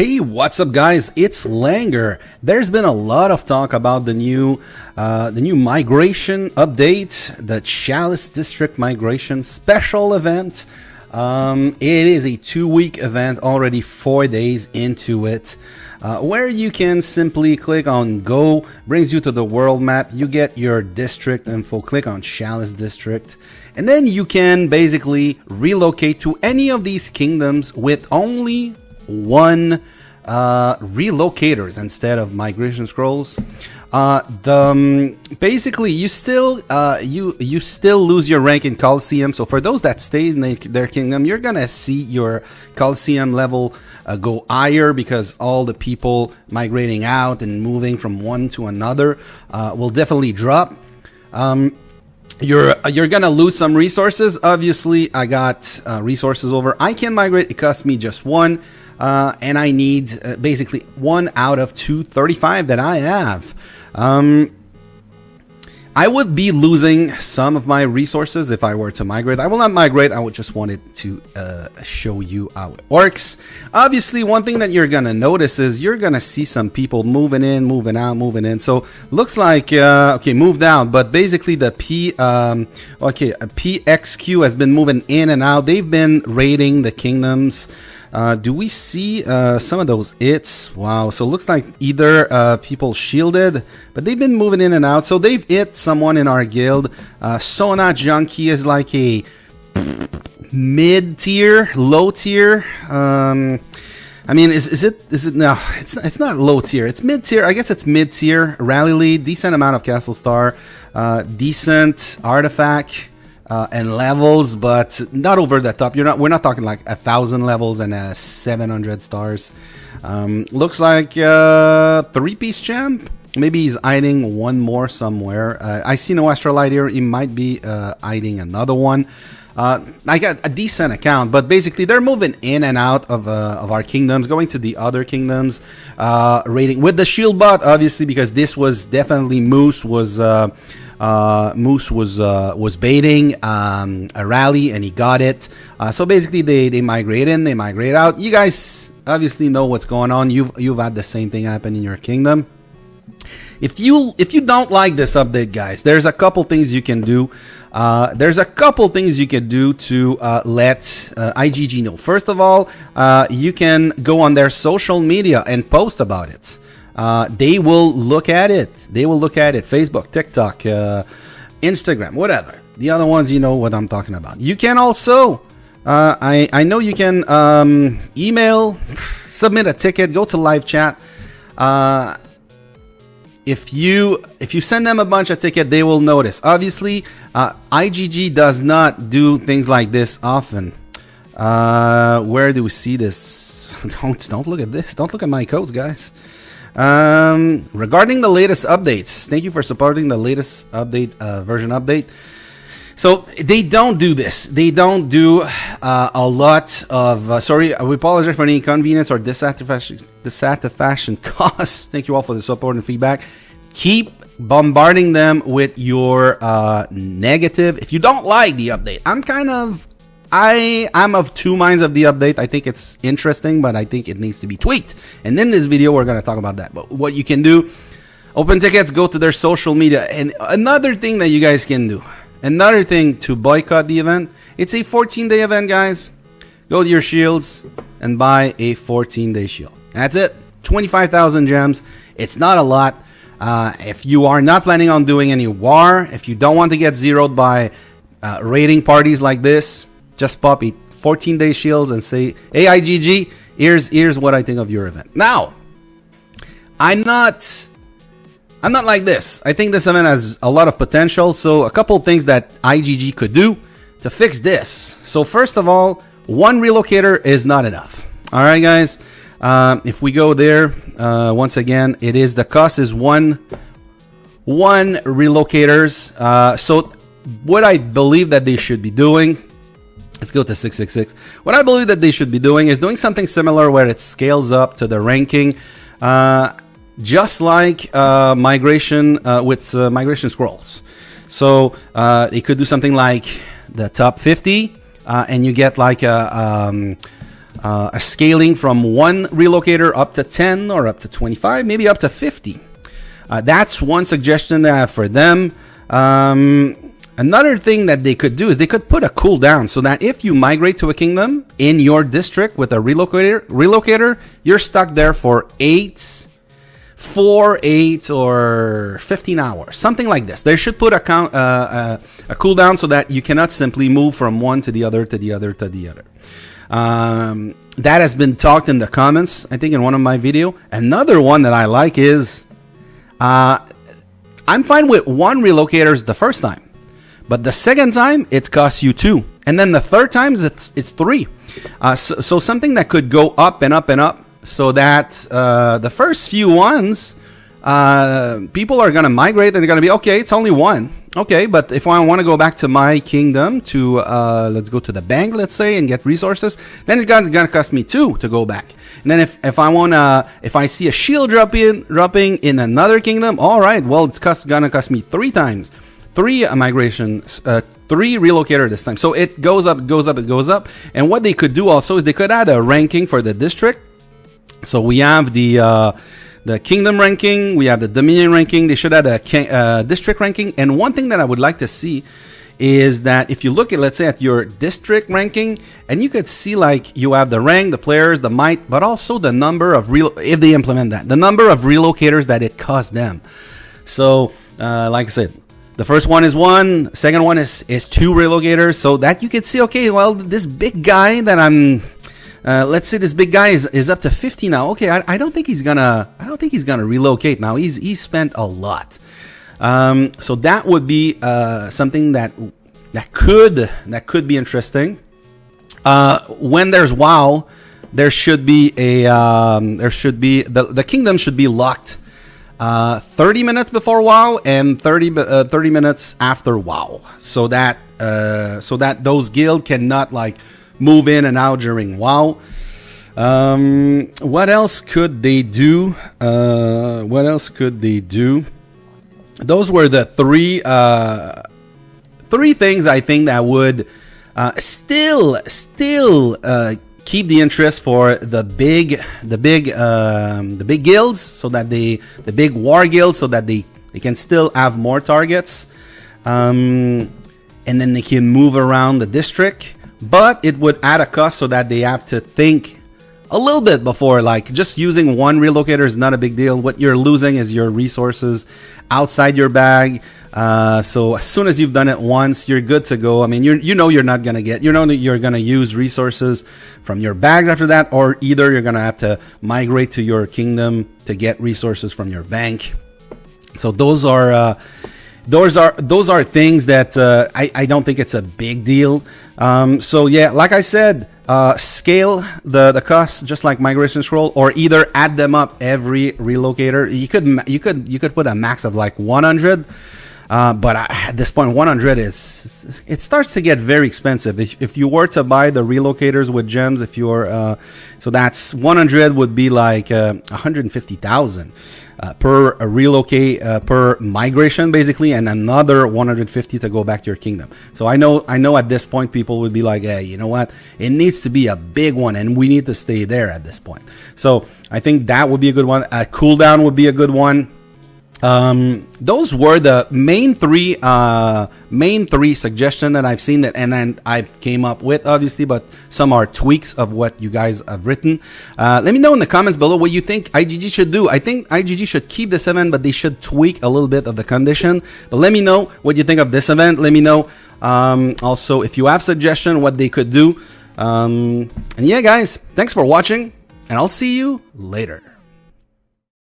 Hey, what's up, guys? It's Langer. There's been a lot of talk about the new migration update, the Chalice District Migration Special Event. It is a 2-week event, already 4 days into it, where you can simply click on Go, brings you to the world map. You get your district info, click on Chalice District, and then you can basically relocate to any of these kingdoms with only one relocators instead of migration scrolls. Basically you still lose your rank in Coliseum. So for those that stay in their kingdom, you're gonna see your Coliseum level go higher, because all the people migrating out and moving from one to another will definitely drop. You're gonna lose some resources. Obviously, I got resources over. I can migrate. It costs me just one, and I need basically 1 out of 235 that I have. I would be losing some of my resources if I were to migrate. I will not migrate. I would just wanted to show you how it works. Obviously, one thing that you're gonna notice is you're gonna see some people moving in, moving out, moving in. So looks like okay, moved out, but basically the PXQ has been moving in and out. They've been raiding the kingdoms. Do we see some of those hits? Wow, so it looks like either people shielded, but they've been moving in and out. So they've hit someone in our guild. Sona Junkie is like a mid-tier, low-tier. I mean, is it no, it's not low-tier, it's mid-tier. I guess it's mid-tier. Rally lead, decent amount of castle star, decent artifact. And levels, but not over the top. We're not talking like 1,000 levels and 700 stars. Looks like 3-piece champ. Maybe he's hiding one more somewhere. I see no astrolite here. He might be hiding another one. I got a decent account, but basically they're moving in and out of our kingdoms, going to the other kingdoms, raiding with the shield bot, obviously, because this was definitely Moose was baiting a rally, and he got it. So basically they migrate in, they migrate out. You guys obviously know what's going on. You've had the same thing happen in your kingdom. If you don't like this update, guys, there's a couple things you can do. There's a couple things you can do to let IGG know. First of all, you can go on their social media and post about it. They will look at it. They will look at it. Facebook, TikTok, Instagram, whatever. The other ones, you know what I'm talking about. You can also, I know you can email, submit a ticket, go to live chat. If you send them a bunch of tickets, they will notice. Obviously, IGG does not do things like this often. Where do we see this? Don't look at this. Don't look at my codes, guys. Regarding the latest updates, thank you for supporting the latest update, version update. So they don't do this. They don't do a lot of sorry, we apologize for any inconvenience or dissatisfaction costs. Thank you all for the support and feedback. Keep bombarding them with your negative. If you don't like the update, I'm of two minds of the update. I think it's interesting, but I think it needs to be tweaked. And in this video, we're going to talk about that. But what you can do, open tickets, go to their social media. And another thing that you guys can do, another thing to boycott the event, it's a 14-day event, guys. Go to your shields and buy a 14-day shield. That's it. 25,000 gems. It's not a lot. If you are not planning on doing any war, if you don't want to get zeroed by raiding parties like this, just pop it 14-day shields and say, hey IGG, here's what I think of your event. Now, I'm not like this. I think this event has a lot of potential. So a couple things that IGG could do to fix this. So first of all, one relocator is not enough. All right, guys. If we go there, once again, the cost is one relocators. So what I believe that they should be doing, let's go to 666. What I believe that they should be doing is doing something similar where it scales up to the ranking, just like migration with migration scrolls. So they could do something like the top 50, and you get like a a scaling from 1 relocator up to 10 or up to 25, maybe up to 50. That's one suggestion that I have for them. Another thing that they could do is they could put a cooldown so that if you migrate to a kingdom in your district with a relocator, you're stuck there for 4, 8, or 15 hours, something like this. They should put a cooldown so that you cannot simply move from one to the other, to the other, to the other. That has been talked in the comments, I think, in one of my videos. Another one that I like is, I'm fine with 1 relocators the first time, but the second time it costs you 2, and then the third time it's 3. So something that could go up and up and up, so that the first few ones, people are gonna migrate and they're gonna be okay. It's only 1. Okay, but if I want to go back to my kingdom to let's go to the bank, let's say, and get resources, then it's gonna cost me 2 to go back. And then if I see a shield dropping in another kingdom, all right, well, it's gonna cost me 3 times, 3 migrations, 3 relocator this time. So it goes up, goes up, it goes up. And what they could do also is they could add a ranking for the district. So we have the kingdom ranking, we have the dominion ranking. They should add a district ranking. And one thing that I would like to see is that if you look at, let's say, at your district ranking, and you could see like you have the rank, the players, the might, but also the number of if they implement that, the number of relocators that it costs them. So like I said, the first one is 1, second one is 2 relocators, so that you could see, okay, well, this big guy that I'm let's say this big guy is up to 50 now. Okay, I don't think he's gonna relocate now. He's spent a lot. So that would be something that could be interesting. When there's WoW, there should be the kingdom should be locked 30 minutes before WoW and 30 minutes after WoW, so that those guild cannot like move in and out during WoW. What else could they do? Those were the three things I think that would still keep the interest for the big guilds, so that the big war guilds, so that they can still have more targets, and then they can move around the district. But it would add a cost, so that they have to think a little bit before, like, just using 1 relocator is not a big deal. What you're losing is your resources outside your bag. So as soon as you've done it once, you're good to go. I mean, you're not gonna get, you're gonna use resources from your bags after that, or either you're gonna have to migrate to your kingdom to get resources from your bank. So those are things that I don't think it's a big deal. So yeah, like I said, scale the costs just like migration scroll, or either add them up every relocator. You could put a max of like 100. But at this point, 100 it starts to get very expensive. If you were to buy the relocators with gems, if you're so that's 100 would be like 150,000 per relocate per migration basically, and another 150 to go back to your kingdom. So I know at this point people would be like, hey, you know what? It needs to be a big one, and we need to stay there at this point. So I think that would be a good one. A cooldown would be a good one. Those were the main three suggestions that I've seen, and then I've came up with, obviously, but some are tweaks of what you guys have written. Let me know in the comments below what you think IGG should do. I think IGG should keep this event, but they should tweak a little bit of the condition. But let me know what you think of this event. Let me know also if you have suggestions what they could do. And yeah, guys, thanks for watching, and I'll see you later.